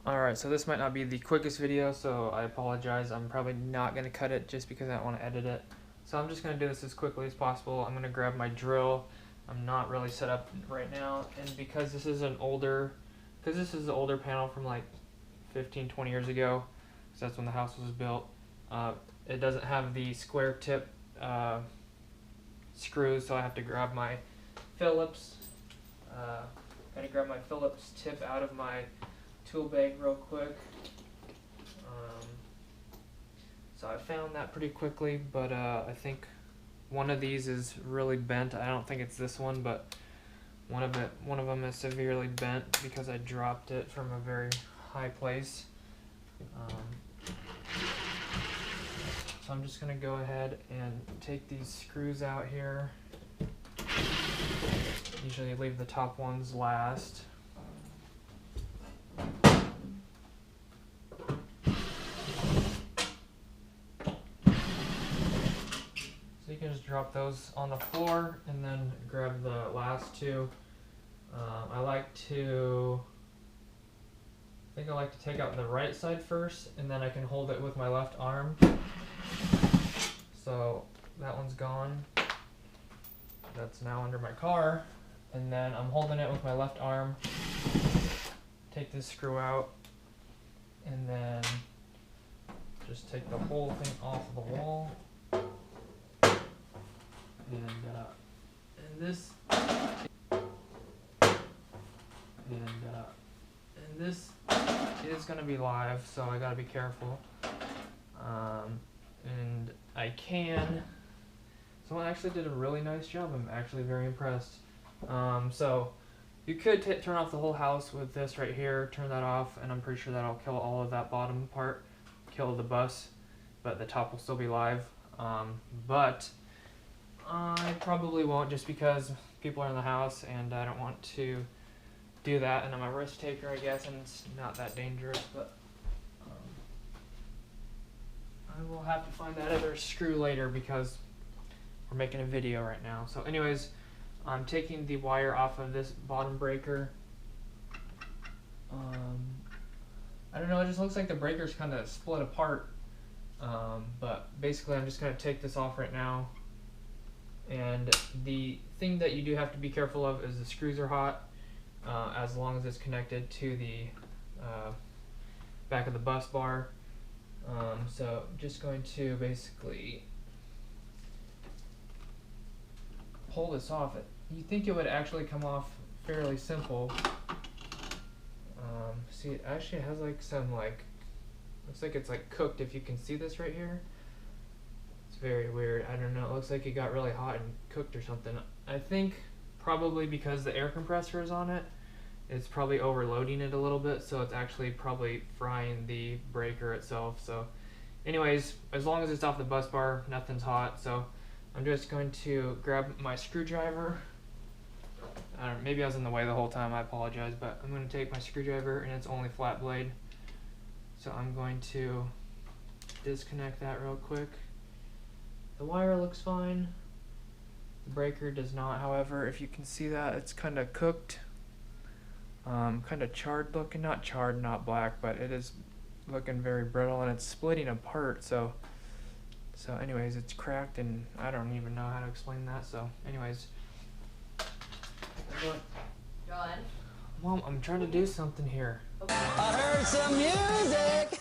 Alright, so this might not be the quickest video, so I apologize. I'm probably not going to cut it just because I don't want to edit it. So I'm just going to do this as quickly as possible. I'm going to grab my drill. I'm not really set up right now, and because this is an older panel from like 15-20 years ago, because that's when the house was built, it doesn't have the square tip screws, so I have to grab my Phillips tip out of my tool bag real quick. So I found that pretty quickly, but I think one of these is really bent. I don't think it's this one, but one of them is severely bent because I dropped it from a very high place. So I'm just gonna go ahead and take these screws out here. Usually leave the top ones last. So you can just drop those on the floor and then grab the last two. I like to take out the right side first, and then I can hold it with my left arm. So that one's gone. That's now under my car. And then I'm holding it with my left arm. Take this screw out, and then just take the whole thing off the wall. And this is going to be live, so I got to be careful. And someone actually did a really nice job. I'm actually very impressed. So you could turn off the whole house with this right here, turn that off, and I'm pretty sure that'll kill all of that bottom part, kill the bus, but the top will still be live. But I probably won't, just because people are in the house and I don't want to do that, and I'm a risk taker, I guess, and it's not that dangerous, but I will have to find that other screw later because we're making a video right now. So anyways, I'm taking the wire off of this bottom breaker. I don't know, it just looks like the breaker's kind of split apart, but basically I'm just going to take this off right now. And the thing that you do have to be careful of is the screws are hot, as long as it's connected to the back of the bus bar. So just going to basically pull this off. You think it would actually come off fairly simple. See, it actually has like some looks like it's like cooked, if you can see this right here. It's very weird. I don't know, it looks like it got really hot and cooked or something. I think probably because the air compressor is on it, it's probably overloading it a little bit, so it's actually probably frying the breaker itself. So anyways, as long as it's off the bus bar, nothing's hot. So I'm just going to grab my screwdriver. Maybe I was in the way the whole time, I apologize, but I'm going to take my screwdriver, and it's only flat blade. So I'm going to disconnect that real quick. The wire looks fine. The breaker does not, however. If you can see that, it's kind of cooked. Kind of charred looking. Not charred, not black, but it is looking very brittle, and it's splitting apart. So anyways, it's cracked, and I don't even know how to explain that. So anyways. John. Mom, I'm trying to do something here. Okay. I heard some music.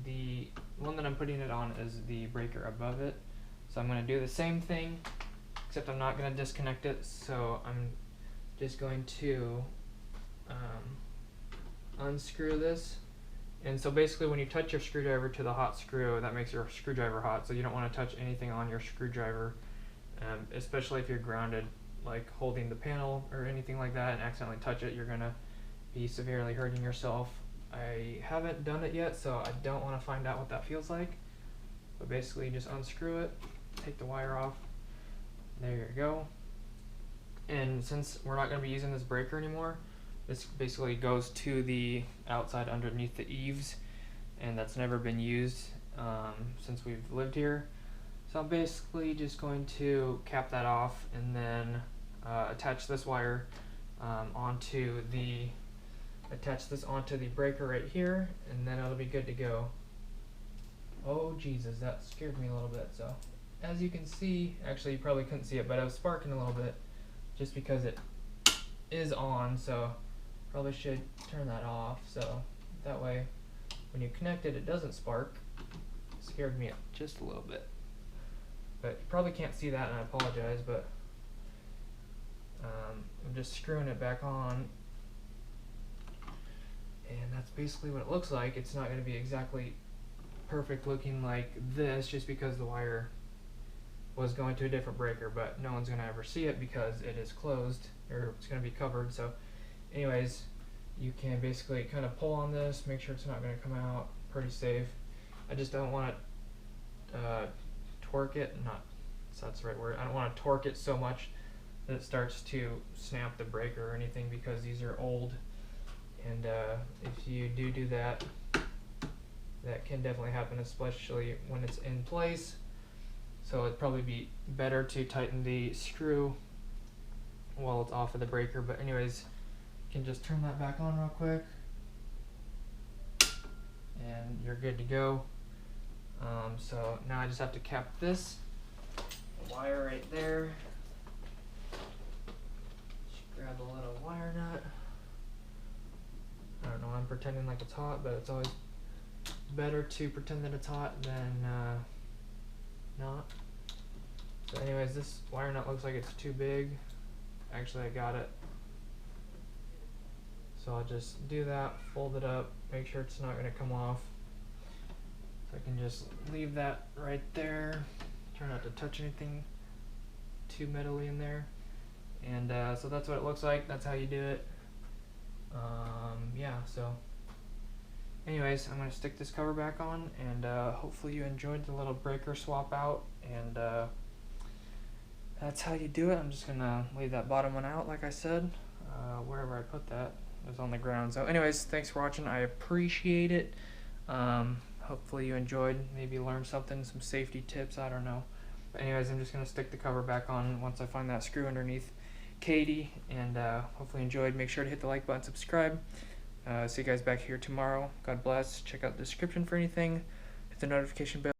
The one that I'm putting it on is the breaker above it. So I'm going to do the same thing, except I'm not going to disconnect it. So I'm just going to unscrew this. And so basically when you touch your screwdriver to the hot screw, that makes your screwdriver hot. So you don't want to touch anything on your screwdriver, especially if you're grounded, like holding the panel or anything like that, and accidentally touch it, you're going to be severely hurting yourself. I haven't done it yet, so I don't want to find out what that feels like. But basically just unscrew it, take the wire off. There you go. And since we're not going to be using this breaker anymore, this basically goes to the outside underneath the eaves, and that's never been used since we've lived here. So I'm basically just going to cap that off and then attach this wire attach this onto the breaker right here, and then it'll be good to go. Oh Jesus, that scared me a little bit. So as you can see, actually you probably couldn't see it, but I was sparking a little bit just because it is on, so probably should turn that off so that way when you connect it, it doesn't spark. It scared me just a little bit. But you probably can't see that, and I apologize, but I'm just screwing it back on, and that's basically what it looks like. It's not going to be exactly perfect looking like this just because the wire was going to a different breaker, but no one's going to ever see it because it is closed, or it's going to be covered. So anyways, you can basically kind of pull on this, make sure it's not going to come out. Pretty safe. I just don't want to torque it, so that's the right word. I don't want to torque it so much that it starts to snap the breaker or anything, because these are old, and if you do that, that can definitely happen, especially when it's in place. So it'd probably be better to tighten the screw while it's off of the breaker. But anyways, you can just turn that back on real quick, and you're good to go. So now I just have to cap this wire right there. Just grab a little wire nut. I don't know, I'm pretending like it's hot, but it's always better to pretend that it's hot than not. So anyways, this wire nut looks like it's too big. Actually, I got it. So I'll just do that, fold it up, make sure it's not going to come off. So I can just leave that right there. Try not to touch anything too metally in there. And so that's what it looks like. That's how you do it. Yeah, so anyways, I'm going to stick this cover back on, and hopefully you enjoyed the little breaker swap out, and that's how you do it. I'm just going to leave that bottom one out, like I said. Wherever I put that, it was on the ground. So anyways, thanks for watching. I appreciate it. Hopefully you enjoyed, maybe learned something, some safety tips, I don't know. But anyways, I'm just going to stick the cover back on once I find that screw underneath Katie, and hopefully you enjoyed. Make sure to hit the like button, subscribe. See you guys back here tomorrow. God bless. Check out the description for anything. Hit the notification bell.